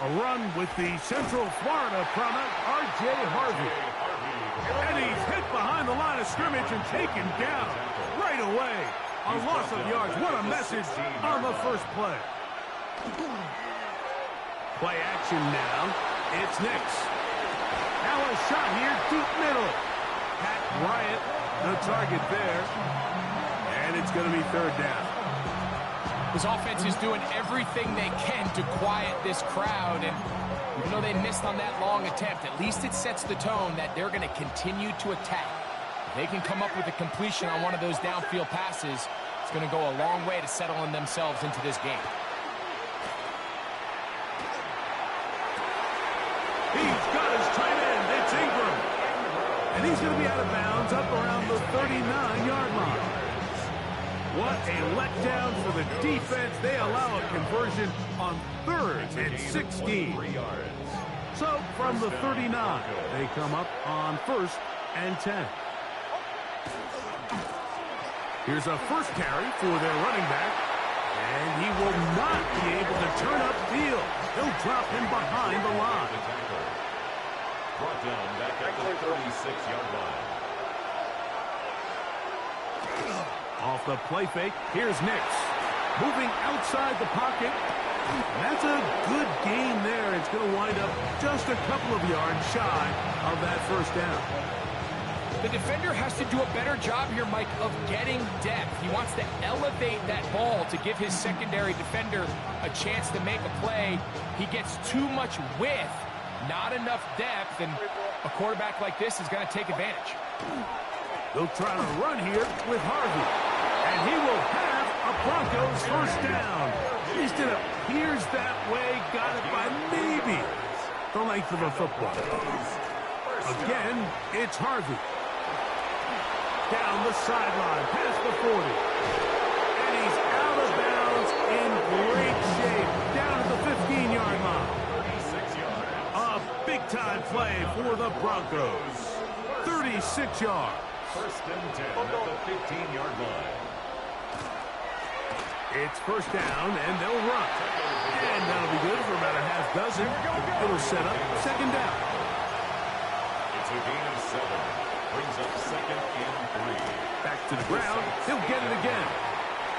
A run with the Central Florida product, R.J. Harvey. And he's hit behind the line of scrimmage and taken down right away. A loss of yards. What a message on the first play. Play action now. It's Nix. Now a shot here, deep middle. Pat Bryant, the target there. And it's going to be third down. This offense is doing everything they can to quiet this crowd. And even though they missed on that long attempt, at least it sets the tone that they're going to continue to attack. If they can come up with a completion on one of those downfield passes, it's going to go a long way to settling themselves into this game. He's got his tight end. It's Ingram. And he's going to be out of bounds up around the 39-yard line. What a letdown for the defense. They allow a conversion on third and 16. So from the 39, they come up on first and 10. Here's a first carry for their running back. And he will not be able to turn upfield. He'll drop him behind the line. Brought down back at the 36-yard line. Off the play fake, here's Nix. Moving outside the pocket. That's a good gain there. It's going to wind up just a couple of yards shy of that first down. The defender has to do a better job here, Mike, of getting depth. He wants to elevate that ball to give his secondary defender a chance to make a play. He gets too much width, not enough depth, and a quarterback like this is going to take advantage. They'll try to run here with Harvey. And he will have a Broncos first down. At least it appears that way. Got it by maybe the length of a football. Again, it's Harvey. Down the sideline, past the 40. And he's out of bounds in great shape. Down at the 15-yard line. A big-time play for the Broncos. 36 yards. First and 10 at the 15-yard line. It's first down, and they'll run. And that'll be good for about a half dozen. It'll set up second down. It's a gain of 7. Brings up second and 3. Back to the ground. He'll get it again.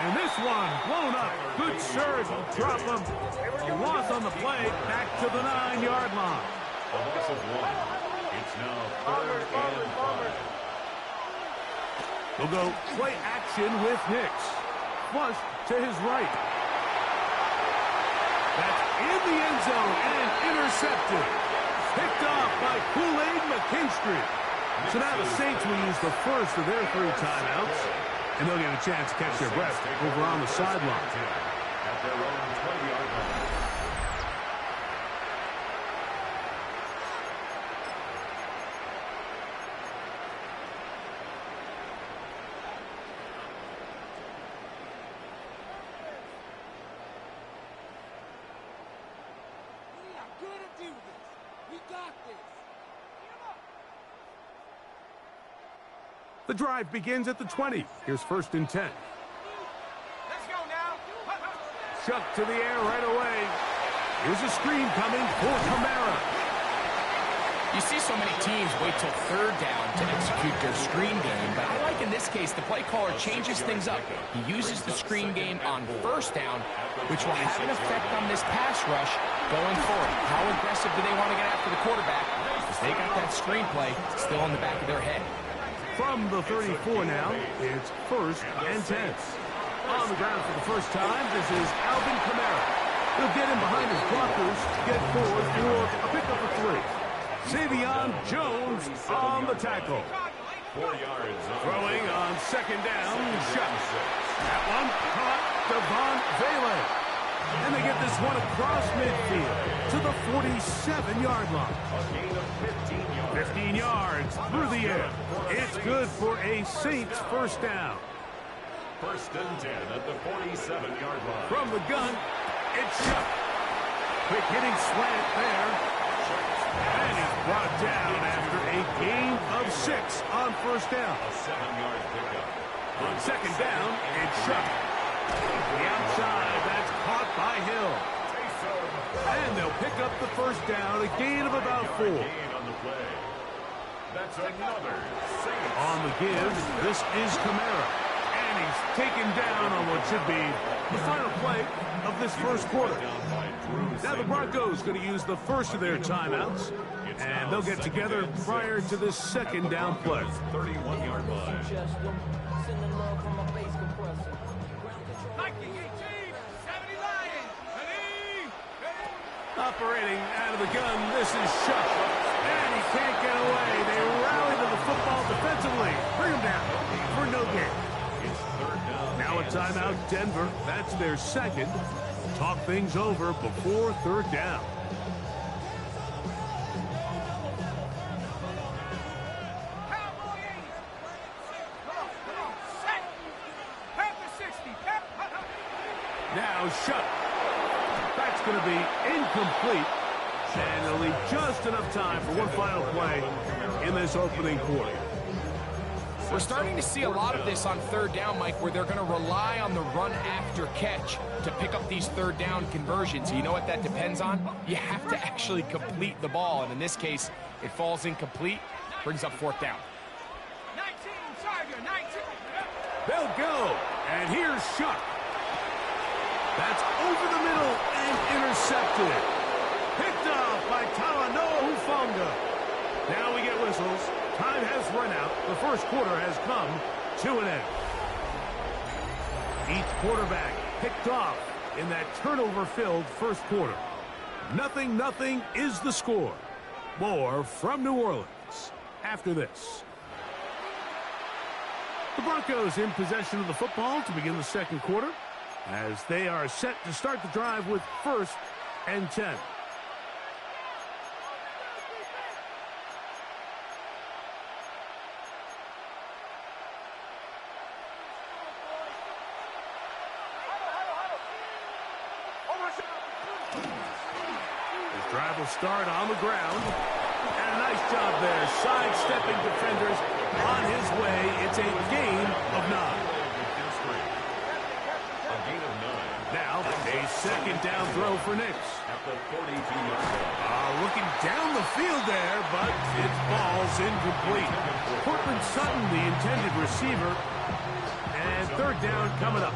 And this one blown up. Good surge. Drop him. A loss on the play. Back to the 9-yard line. A loss of 1. It's now third and 5. We'll go play action with Nix. Flush to his right. That's in the end zone and intercepted. Picked off by Kool-Aid McKinstry. So now the Saints will use the first of their 3 timeouts. And they'll get a chance to catch their breath over on the sideline. At their own 20-yard line. The drive begins at the 20. Here's first and 10. Let's go now. Chuck to the air right away. Here's a screen coming for Kamara. You see so many teams wait till third down to execute their screen game, but I like in this case the play caller changes things up. He uses the screen game on first down, which will have an effect on this pass rush going forward. How aggressive do they want to get after the quarterback? Because they got that screenplay still in the back of their head. From the 34 now, it's first and 10. On the ground for the first time, this is Alvin Kamara. He'll get him behind his blockers, get forward for a pickup of 3. Xavion Jones on the tackle. 4 yards. Throwing on second down, shots. That one caught Devon Vele. And they get this one across midfield to the 47-yard line. A gain of 15 yards. 15 yards through the air. It's good for a Saints first down. First and 10 at the 47-yard line. From the gun, it's Chuck. Quick hitting slant there. And he's brought down after a gain of 6 on first down. A 7-yard pickup. On second down, it's Chuck. The outside, that's caught by Hill. And they'll pick up the first down, a gain of about 4. That's another Saints. On the give, this is Kamara. And he's taken down on what should be the final play of this first quarter. Now the Broncos going to use the first of their timeouts. And they'll get together prior to this second down play. 31-yard line. Operating out of the gun, this is Shuck. And he can't get away. They rally to the football defensively. Bring him down for no gain. Now a timeout, Denver. That's their second. Talk things over before third down. Now Shuck. That's going to be incomplete. And it'll leave just enough time for one final play in this opening quarter. We're starting to see a lot of this on third down, Mike, where they're going to rely on the run after catch to pick up these third down conversions. You know what that depends on? You have to actually complete the ball. And in this case, it falls incomplete, brings up fourth down. 19, Tiger, 19. They'll go. And here's Shuck. That's over the middle and intercepted. Picked off by Talanoa Hufanga. Now we get whistles. Time has run out. The first quarter has come to an end. Each quarterback picked off in that turnover-filled first quarter. 0-0 is the score. More from New Orleans after this. The Broncos in possession of the football to begin the second quarter, as they are set to start the drive with 1st and 10. This drive will start on the ground. And a nice job there, sidestepping defenders on his way. It's a gain of 9. Now, a second down throw for Nix. Looking down the field there, but it falls incomplete. Cortland Sutton, the intended receiver. And third down coming up.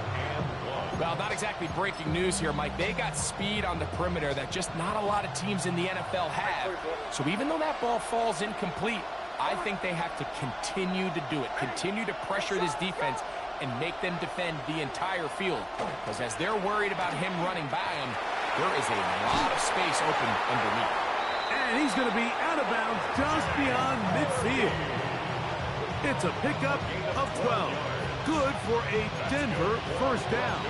Well, not exactly breaking news here, Mike. They got speed on the perimeter that just not a lot of teams in the NFL have. So even though that ball falls incomplete, I think they have to continue to do it. Continue to pressure this defense and make them defend the entire field. Because as they're worried about him running by them, there is a lot of space open underneath. And he's going to be out of bounds just beyond midfield. It's a pickup of 12. Good for a Denver first down.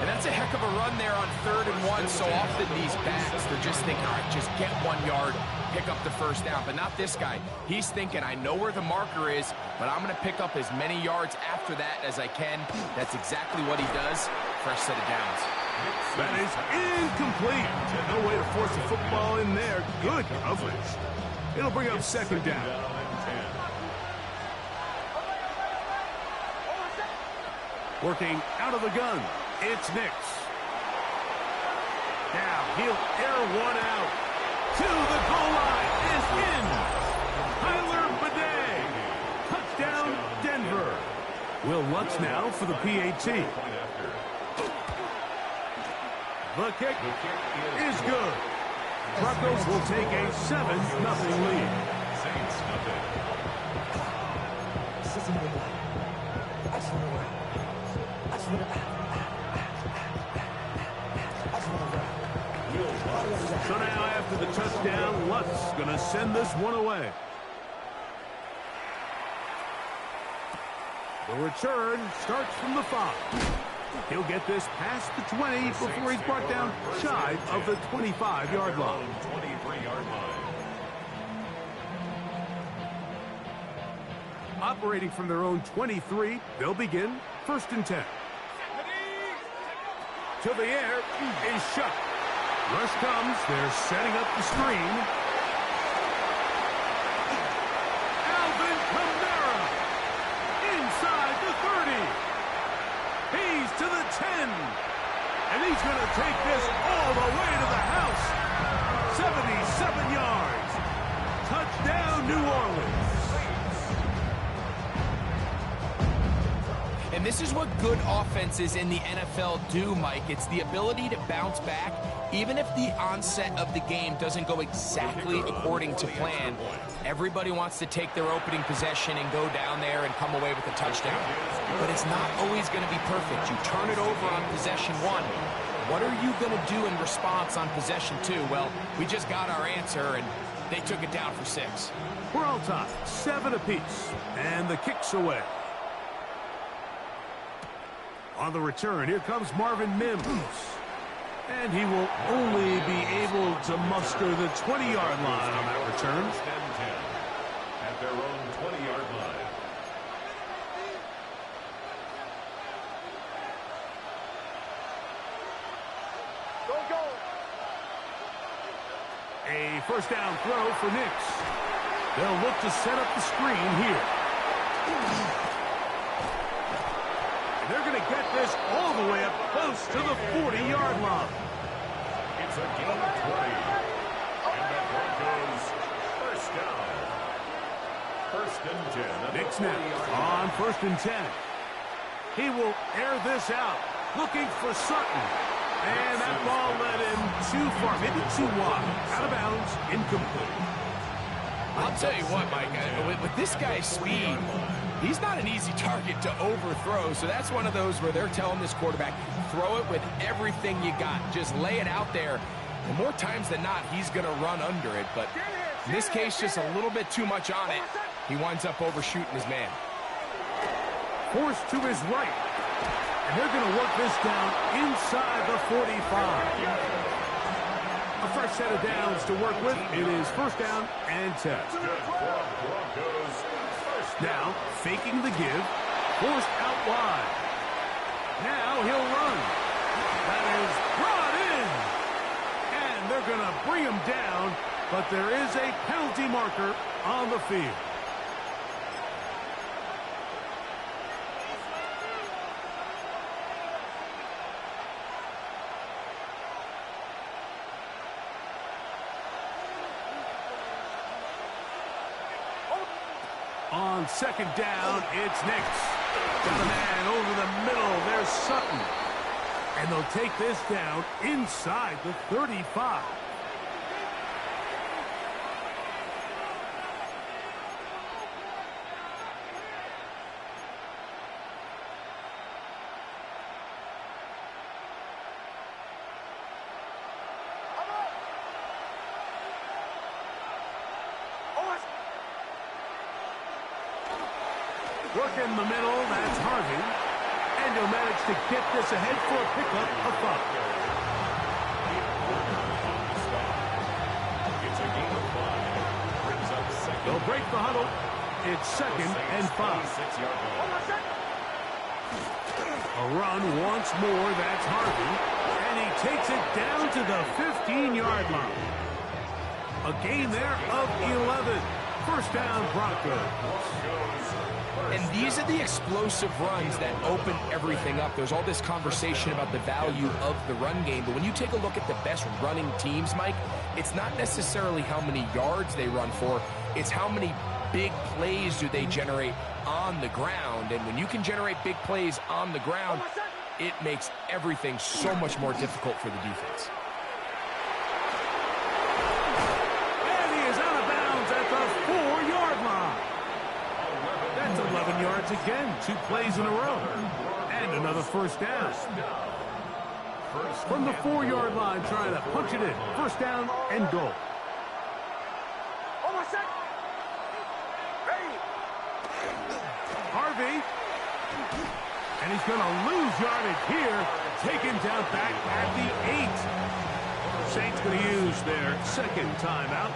And that's a heck of a run there on 3rd and 1. So often these backs, they're just thinking, all right, just get 1 yard, pick up the first down. But not this guy. He's thinking, I know where the marker is, but I'm going to pick up as many yards after that as I can. That's exactly what he does. First set of downs. That is incomplete. No way to force a football in there. Good coverage. It'll bring up second down. Working out of the gun, it's Nix. Now he'll air one out. To the goal line is in. Tyler Bidet. Touchdown, Denver. Will Lutz now for the PAT. The kick is good. Broncos will take a 7-0 lead. So now after the touchdown, Lutz going to send this one away. The return starts from the 5. He'll get this past the 20 before he's brought down shy of the 25-yard line. 23-yard line. Operating from their own 23, they'll begin 1st and 10. To the air is Shuck. Rush comes. They're setting up the screen. Alvin Kamara inside the 30. He's to the 10. And he's going to take this all the way this is what good offenses in the NFL do, Mike. It's the ability to bounce back, even if the onset of the game doesn't go exactly according to plan. Everybody wants to take their opening possession and go down there and come away with a touchdown. But it's not always going to be perfect. You turn it over on possession 1. What are you going to do in response on possession 2? Well, we just got our answer, and they took it down for 6. We're all tied, 7 apiece, and the kick's away. On the return, here comes Marvin Mims. And he will only be able to muster the 20-yard line on that return. First and 10 at their own 20-yard line. Go. A first down throw for Nix. They'll look to set up the screen here. They're going to get this all the way up close to the 40-yard line. It's a gain of 20. And the Broncos first down. First and 10. Nix now on first and 10. He will air this out, looking for Sutton. And that ball led him too far, maybe too wide. Out of bounds, incomplete. I'll tell you what, Mike, with this guy's speed, he's not an easy target to overthrow, so that's one of those where they're telling this quarterback, throw it with everything you got. Just lay it out there. And more times than not, he's going to run under it. But in this case, just a little bit too much on it. He winds up overshooting his man. Forced to his right. And they're going to work this down inside the 45. A fresh set of downs to work with. It is first down and 10. Now, faking the give. Forced out wide. Now he'll run. That is brought in. And they're going to bring him down, but there is a penalty marker on the field. On second down, it's Nix. Got a man over the middle. There's Sutton. And they'll take this down inside the 35. Working the middle, that's Harvey. And he'll manage to get this ahead for a pickup of 5. It's a gain of 5. Brings up second. They'll break the huddle. It's second and 5. A run once more, that's Harvey. And he takes it down to the 15-yard line. A gain there of 11. First down, Broncos. And these are the explosive runs that open everything up. There's all this conversation about the value of the run game, but when you take a look at the best running teams, Mike, it's not necessarily how many yards they run for, it's how many big plays do they generate on the ground. And when you can generate big plays on the ground, it makes everything so much more difficult for the defense. And he is out of bounds at the 4-yard line. That's 11 yards again, 2 plays in a row. And another first down. From the 4-yard line, trying to punch it in. First down and goal. Harvey. And he's going to lose yardage here. Taken down back at the 8. Saints going to use their second timeout.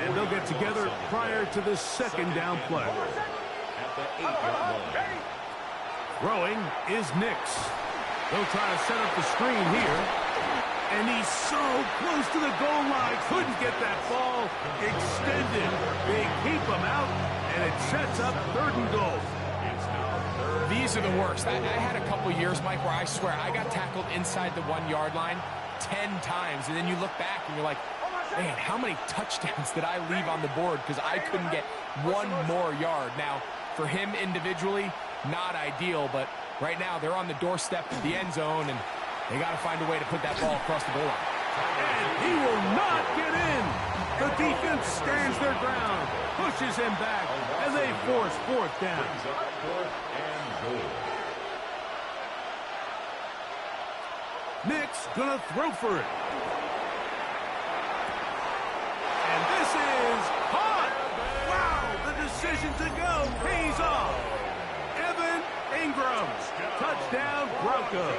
And they'll get together prior to the second down play. The 8-yard line. Throwing is Nix. They'll try to set up the screen here. And he's so close to the goal line. Couldn't get that ball extended. They keep him out, and it sets up 3rd and goal. These are the worst. I had a couple years, Mike, where I swear I got tackled inside the 1-yard line 10 times. And then you look back and you're like, man, how many touchdowns did I leave on the board because I couldn't get one more yard? Now, For him individually, not ideal, but right now they're on the doorstep of the end zone, and they got to find a way to put that ball across the goal line. And he will not get in. The defense stands their ground, pushes him back, and they force fourth down. Nick's gonna throw for it. And this is caught. Wow, the decision to go pays off. Evan Ingram, touchdown Broncos.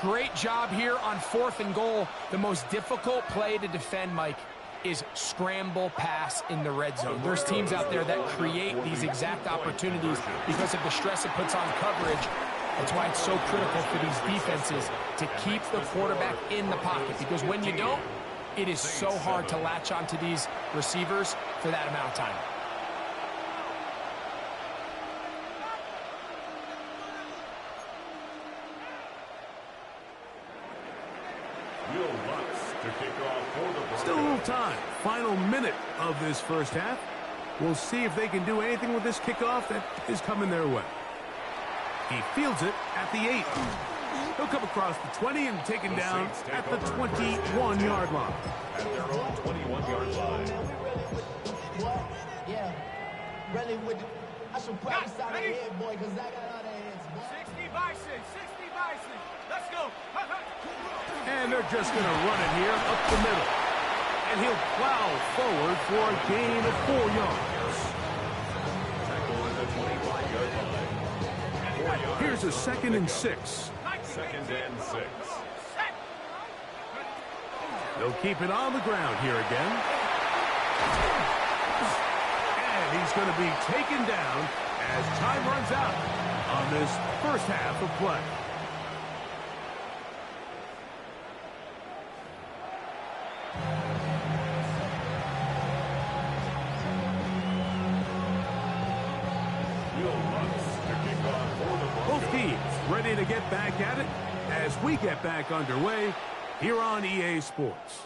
Great job here on 4th and goal. The most difficult play to defend, Mike, is scramble pass in the red zone. There's teams out there that create these exact opportunities because of the stress it puts on coverage. That's why it's so critical for these defenses to keep the quarterback in the pocket, because when you don't, it is so hard to latch onto these receivers for that amount of time. Still a little time. Final minute of this first half. We'll see if they can do anything with this kickoff that is coming their way. He fields it at the 8. He'll come across the 20 and taken down at the 21-yard line. At their own 21-yard line. Yeah, really with the, I should practice out of head, boy, because I got all the heads, boy. 60 Bison, 60 Bison. Let's go. And they're just going to run it here up the middle. And he'll plow forward for a gain of 4 yards. Tackle at the 25-yard line. Here's a 2nd and 6. 2nd and 6. They'll keep it on the ground here again. And he's going to be taken down as time runs out on this first half of play. Both teams ready to get back at it as we get back underway here on EA Sports.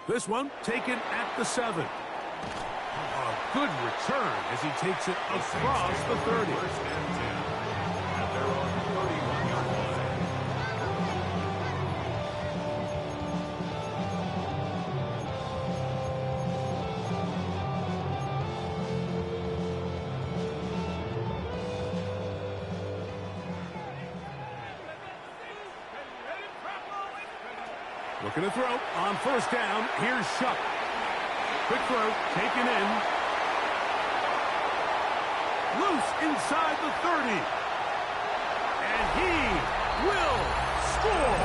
This one taken at the 7. A good return as he takes it across the 30. At their own 31-yard line. Looking to throw on first down. Here's Shuck. Quick throw, taken in. Loose inside the 30. And he will score.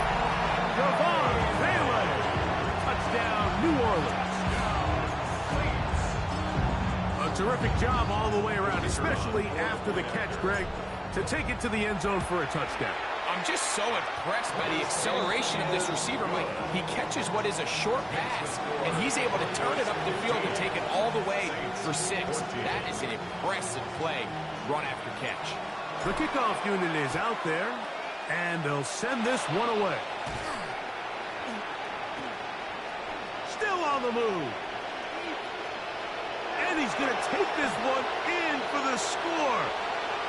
Devon Bailey. Touchdown, New Orleans. A terrific job all the way around, especially after the catch, Greg, to take it to the end zone for a touchdown. I'm just so impressed by the acceleration of this receiver, Mike. He catches what is a short pass, and he's able to turn it up the field and take it all the way for 6. That is an impressive play, run after catch. The kickoff unit is out there, and they'll send this one away. Still on the move. And he's going to take this one in for the score.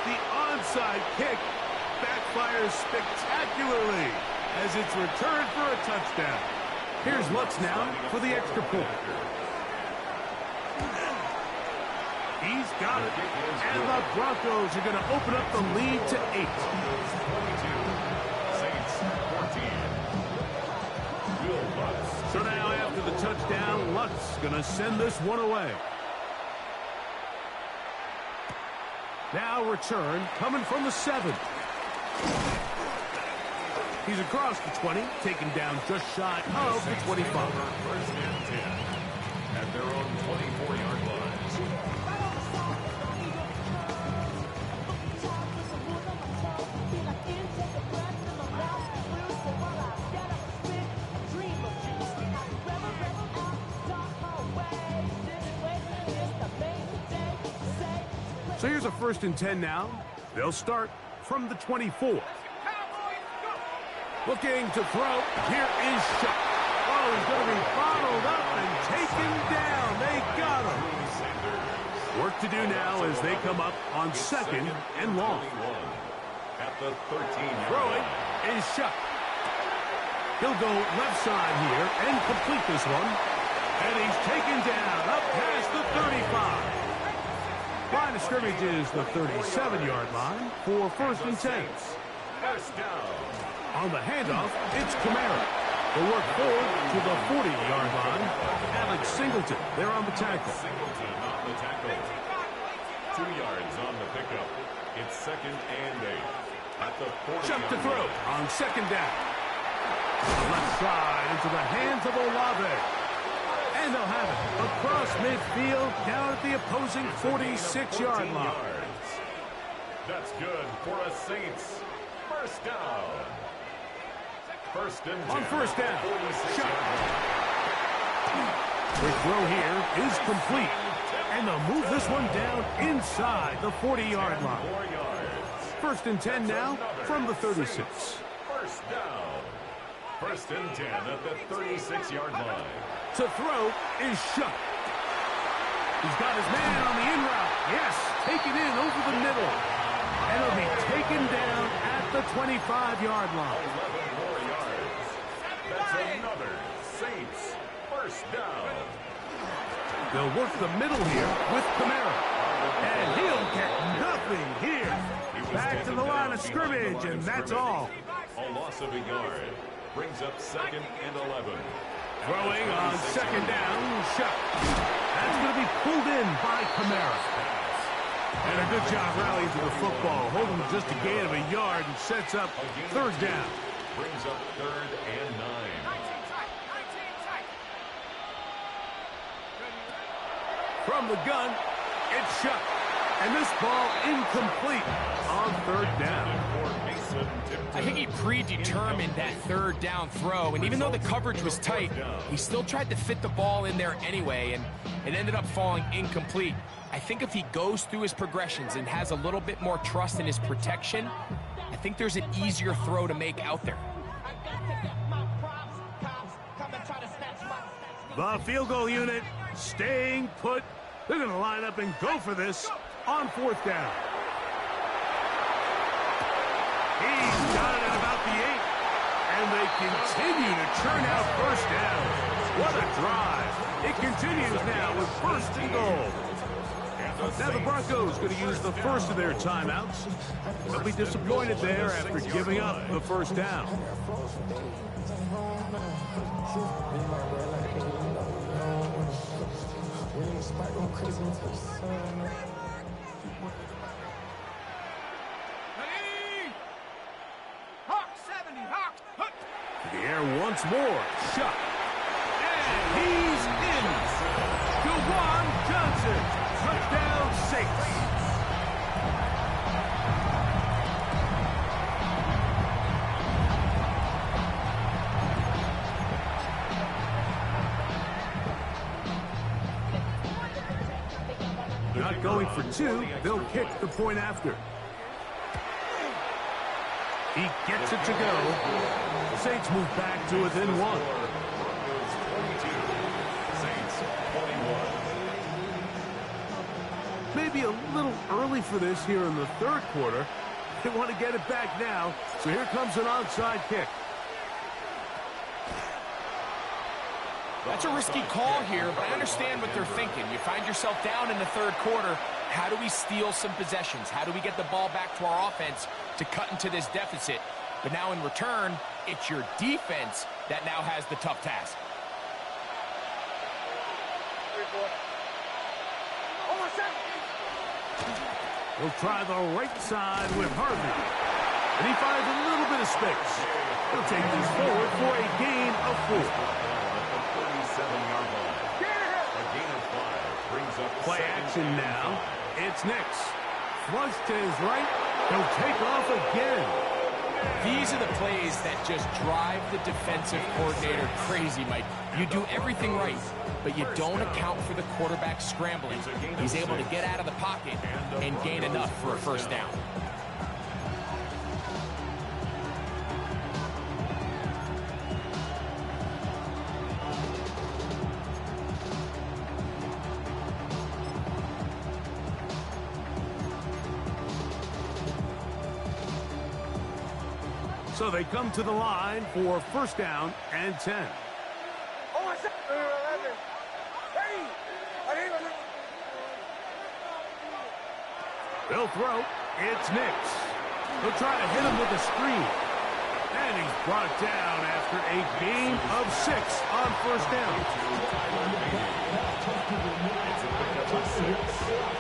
The onside kick backfires spectacularly as it's returned for a touchdown. Here's Lutz now for the extra point. He's got it. And the Broncos are going to open up the lead to 8. So now after the touchdown, Lutz going to send this one away. Now return coming from the 7. He's across the 20, taken down just shy of the 25. First and 10 at their own 24-yard line. So here's a 1st and 10 now. They'll start from the 24. Looking to throw. Here is Shuck. Oh, he's going to be bottled up and taken down. They got him. Work to do now as they come up on second and long. At the 13-yard Throwing line. is shut. He'll go left side here and complete this one. And he's taken down up past the 35. Line of scrimmage is the 37-yard line for 1st and 10. First down. On the handoff, it's Kamara. They'll work forward to the 40-yard line. Alex Singleton, they're on the tackle. Singleton on the tackle. 2 yards on the pickup. It's 2nd and 8. At the 40. Jump to throw on 2nd down. Left side into the hands of Olave. And they'll have it across midfield down at the opposing 46-yard line. That's good for a Saints. First down. 1st and 10. On 1st down. 46 Shot. yard line. Quick throw here is complete. And they'll move this one down inside the 40-yard line. 4 yards. 1st and 10 now from the 36. First down. 1st and 10 at the 36-yard line. To throw is shut. He's got his man on the in route. Yes, taken in over the middle. And it'll be taken down at the 25-yard line. 11 more yards. That's another Saints first down. They'll work the middle here with Kamara. And he'll get nothing here. Back to the line of scrimmage, and that's all. A loss of a yard. Brings up 2nd and 11. Throwing on 2nd down, shot. That's going to be pulled in by Kamara. And a good job rallying to the football, holding just a gain of a yard and sets up 3rd down. Brings up 3rd and 9. From the gun, it's shut. And this ball incomplete on 3rd down. I think he predetermined that 3rd down throw, and even though the coverage was tight, he still tried to fit the ball in there anyway, and it ended up falling incomplete. I think if he goes through his progressions and has a little bit more trust in his protection, I think there's an easier throw to make out there. The field goal unit staying put. They're going to line up and go for this on 4th down. He's got it at about the 8. And they continue to churn out 1st down. What a drive. It continues now with 1st and goal. Now the Broncos going to use the first of their timeouts. They'll be disappointed there after giving up the 1st down. The air once more. Shot. And he's in. Jawan Johnson. Touchdown Saints. Not going for 2. They'll kick the point after. He gets it to go. The Saints move back to within 1. Maybe a little early for this here in the 3rd quarter. They want to get it back now, so here comes an onside kick. That's a risky call here, but I understand what they're thinking. You find yourself down in the 3rd quarter. How do we steal some possessions? How do we get the ball back to our offense to cut into this deficit? But now in return, it's your defense that now has the tough task. He'll try the right side with Harvey. And he finds a little bit of space. He'll take this forward for a gain of 4. Play action now. It's Nix. Flush to his right. He'll take off again. These are the plays that just drive the defensive coordinator crazy, Mike. You do everything right, but you don't account for the quarterback scrambling. He's able to get out of the pocket and gain enough for a 1st down. So they come to the line for first down and 10. They'll throw. It's Nix. They'll try to hit him with a screen. And he's brought down after a gain of 6 on first down. It's a pickup of 6.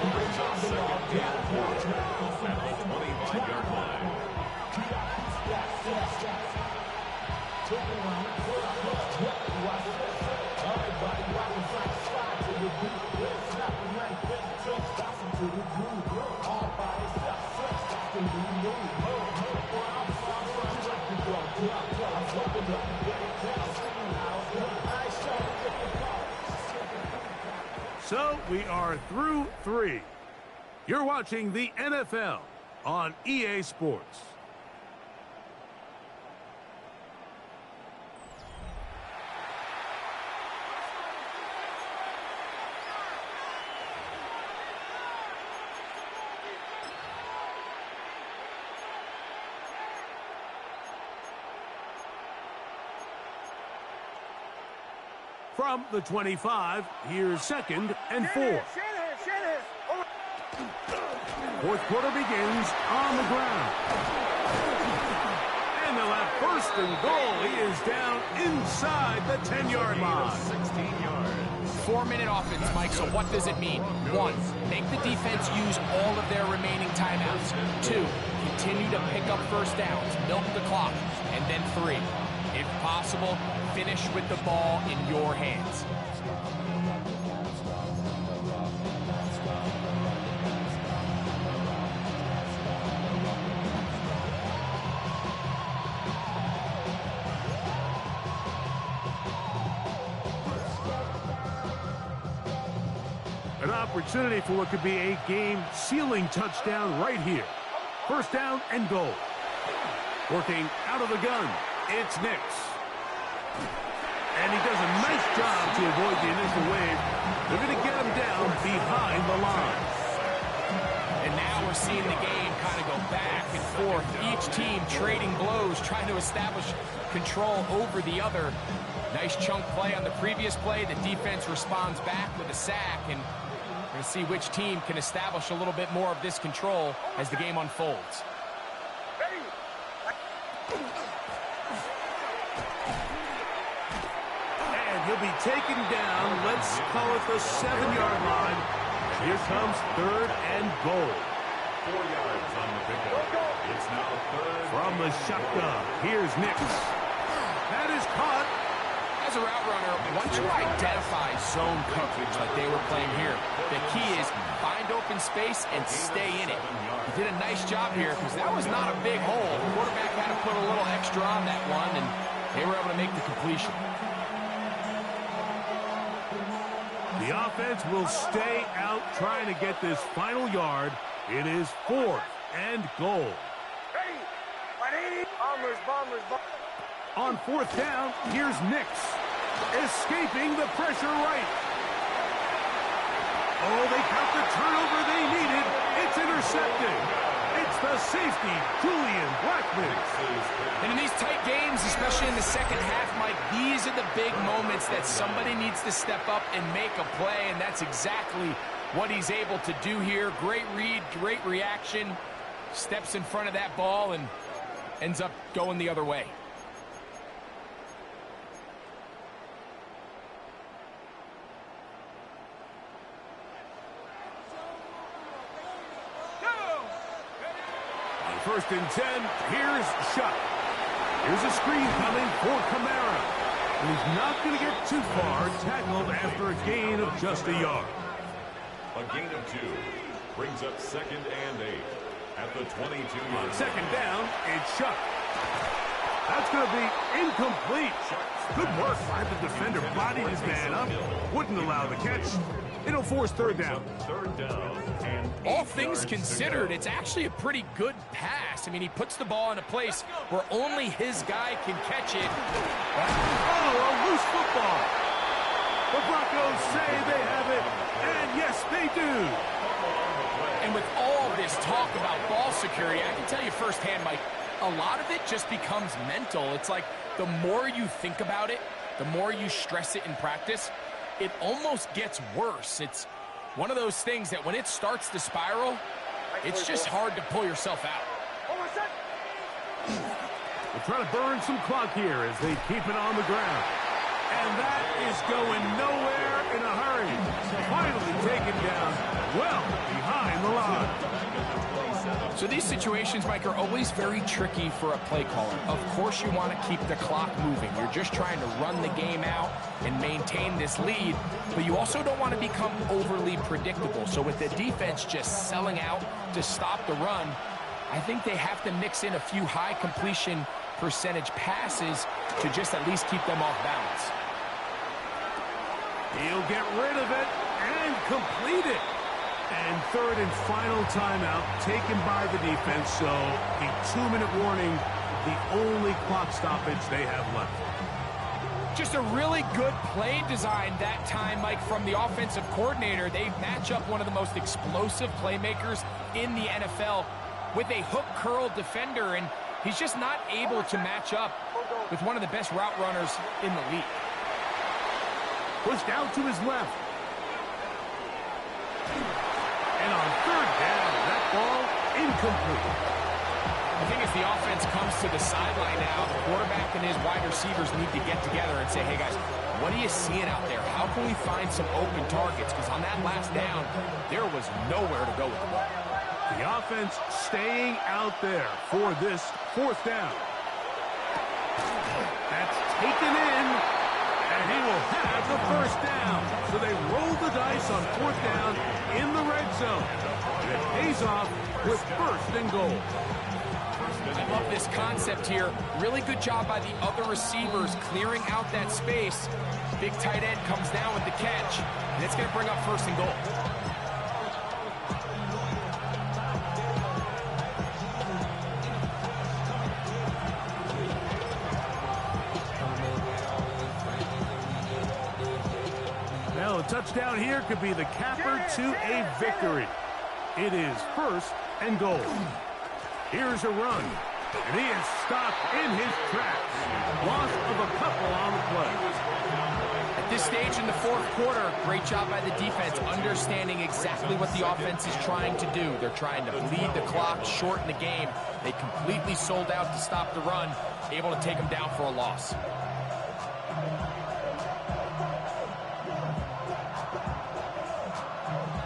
Brings up second and 4 at the 25-yard line. So we are through 3. You're watching the NFL on EA Sports. From the 25, here's second and 4. Fourth quarter begins on the ground. And they'll have first and goal. He is down inside the 10-yard line. 16 yards. 4-minute offense, Mike, so what does it mean? 1, make the defense use all of their remaining timeouts. 2, continue to pick up first downs, milk the clock. And then 3, if possible, finish with the ball in your hands. An opportunity for what could be a game-sealing touchdown right here. First down and goal. Working out of the gun, it's Nix. And he does a nice job to avoid the initial wave. They're going to get him down behind the line. And now we're seeing the game kind of go back and forth. Each team trading blows, trying to establish control over the other. Nice chunk play on the previous play. The defense responds back with a sack, and we're going to see which team can establish a little bit more of this control as the game unfolds. And he'll be taken down, let's call it the 7-yard line. Here comes third and goal. 4 yards on the pickup. It's now third. From the shotgun, here's Nix. That is caught. As a route runner, once you identify zone coverage like they were playing here, the key is find open space and stay in it. He did a nice job here because that was not a big hole. The quarterback had to put a little extra on that one, and they were able to make the completion. The offense will stay out trying to get this final yard. It is 4th and goal. On 4th down, here's Nix. Escaping the pressure right. Oh, they got the turnover they needed. It's intercepted. It's the safety, Julian Blackman. And in these tight games, especially in the second half, Mike, these are the big moments that somebody needs to step up and make a play, and that's exactly what he's able to do here. Great read, great reaction. Steps in front of that ball and ends up going the other way. First and 10, here's Shuck. Here's a screen coming for Kamara. And he's not going to get too far, tackled after a gain of just a yard. A gain of 2 brings up second and 8 at the 22-yard line. Second down, it's Shuck. That's going to be incomplete. Good work by the defender. Bodied his man up. Wouldn't allow the catch. It'll force third down. Third down. And all things considered, it's actually a pretty good pass. I mean, he puts the ball in a place where only his guy can catch it. Oh, a loose football. The Broncos say they have it, and yes, they do. And with all this talk about ball security, I can tell you firsthand, Mike, a lot of it just becomes mental. It's like the more you think about it, the more you stress it in practice, it almost gets worse. It's one of those things that when it starts to spiral, it's just hard to pull yourself out. They're trying to burn some clock here as they keep it on the ground. And that is going nowhere in a hurry. Finally taken down well behind the line. So these situations, Mike, are always very tricky for a play caller. Of course you want to keep the clock moving. You're just trying to run the game out and maintain this lead, but you also don't want to become overly predictable. So with the defense just selling out to stop the run, I think they have to mix in a few high completion percentage passes to just at least keep them off balance. He'll get rid of it and complete it. And third and final timeout taken by the defense, so a 2-minute warning, the only clock stoppage they have left. Just a really good play design that time, Mike, from the offensive coordinator. They match up one of the most explosive playmakers in the NFL with a hook curl defender, and he's just not able to match up with one of the best route runners in the league. Pushed out to his left. And on third down, that ball incomplete. I think as the offense comes to the sideline now, the quarterback and his wide receivers need to get together and say, hey guys, what are you seeing out there? How can we find some open targets? Because on that last down, there was nowhere to go with the ball. The offense staying out there for this fourth down. That's taken in, and he will have the first down. So they roll the dice on fourth down in the red zone. And it pays off with first and goal. I love this concept here. Really good job by the other receivers clearing out that space. Big tight end comes down with the catch, and it's going to bring up first and goal. Well, a touchdown here could be the capper to a victory. It is first and goal. Here's a run, and he is stopped in his tracks. Loss of a couple on the play. At this stage in the fourth quarter, great job by the defense, understanding exactly what the offense is trying to do. They're trying to bleed the clock, shorten the game. They completely sold out to stop the run, able to take them down for a loss.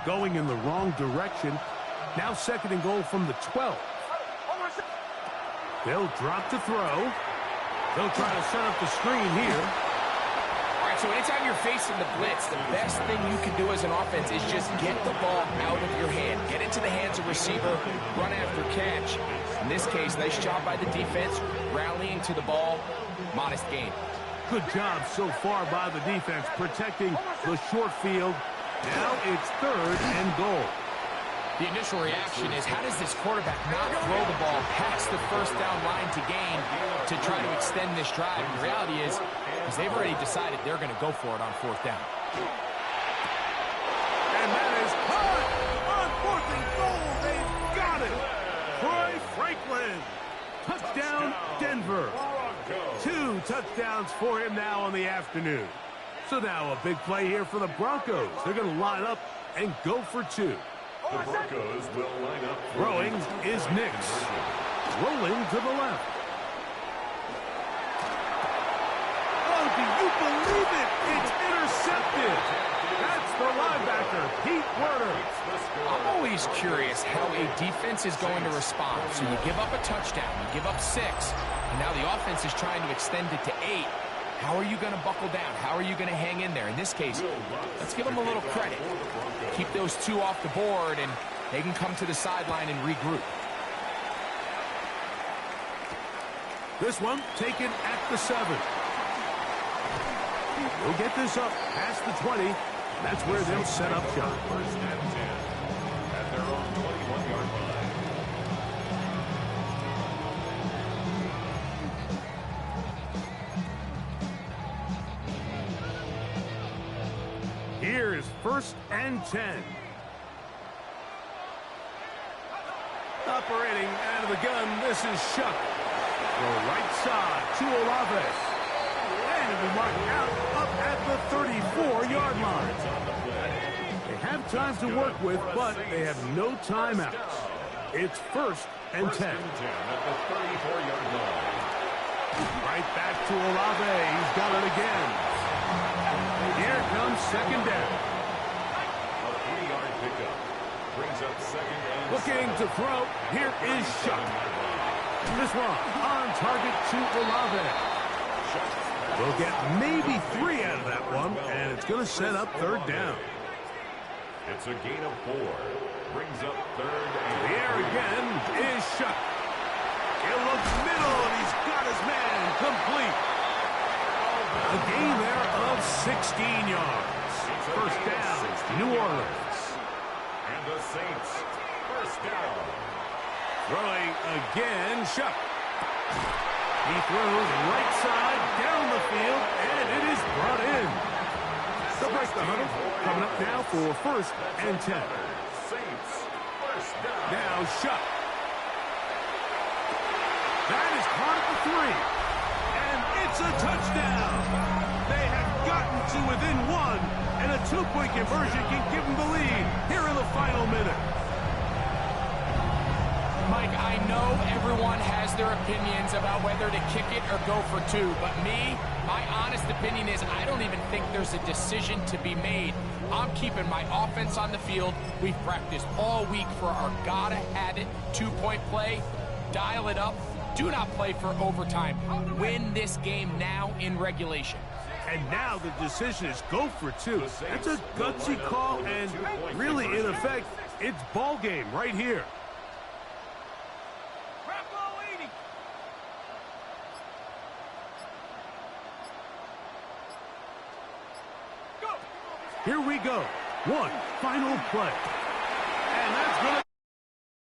Going in the wrong direction. Now second and goal from the 12. They'll drop to throw. They'll try to set up the screen here. All right, so anytime you're facing the blitz, the best thing you can do as an offense is just get the ball out of your hand. Get into the hands of receiver, run after catch. In this case, nice job by the defense, rallying to the ball, modest gain. Good job so far by the defense, protecting the short field. Now it's third and goal. The initial reaction is, how does this quarterback not throw the ball past the first down line to gain to try to extend this drive? And the reality is they've already decided they're going to go for it on fourth down. And that is caught on fourth and goal. They've got it. Troy Franklin. Touchdown, Denver. 2 touchdowns for him now on the afternoon. So now a big play here for the Broncos. They're going to line up and go for 2. The Broncos will line up. Throwing is Nix. Rolling to the left. Oh, do you believe it? It's intercepted. That's the linebacker, Pete Werner. I'm always curious how a defense is going to respond. So you give up a touchdown, you give up 6, and now the offense is trying to extend it to 8. How are you going to buckle down? How are you going to hang in there? In this case, let's give them a little credit. Keep those 2 off the board, and they can come to the sideline and regroup. This one taken at the 7. We'll get this up past the 20. That's where they'll set up shop. First and 10 at their own 21-yard line. Here is first and 10. Operating out of the gun, this is Shuck. The right side to Olave. And it'll be marked out up at the 34-yard line. They have time to work with, but they have no timeouts. It's 1st and 10. First and 10 at the 34-yard line. Right back to Olave. He's got it again. Here comes 2nd down. A 3-yard pickup. Brings up 2nd and Looking to throw. Here is Shuck. This one on target to Olave. We'll get maybe 3 out of that one, and it's going to set up 3rd down. It's a gain of 4. Brings up 3rd and The air again is Shuck. He'll look middle, and he's got his man complete. A gain there of 16 yards. 1st down, New Orleans. And the Saints, 1st down. Throwing again, Shuck. He throws right side down the field, and it is brought in. They'll break the huddle. Coming up now for 1st and 10. Saints, 1st down. Now Shuck. That is caught at the 3. And it's a touchdown. They have gotten to within 1, and a 2-point conversion can give them the lead here in the final minute. Mike, I know everyone has their opinions about whether to kick it or go for 2, but my honest opinion is I don't even think there's a decision to be made. I'm keeping my offense on the field. We've practiced all week for our gotta-have-it 2-point play. Dial it up. Do not play for overtime. Win this game now in regulation. And now the decision is go for 2. That's a gutsy call, and really, in effect, it's ball game right here. Here we go. One final play.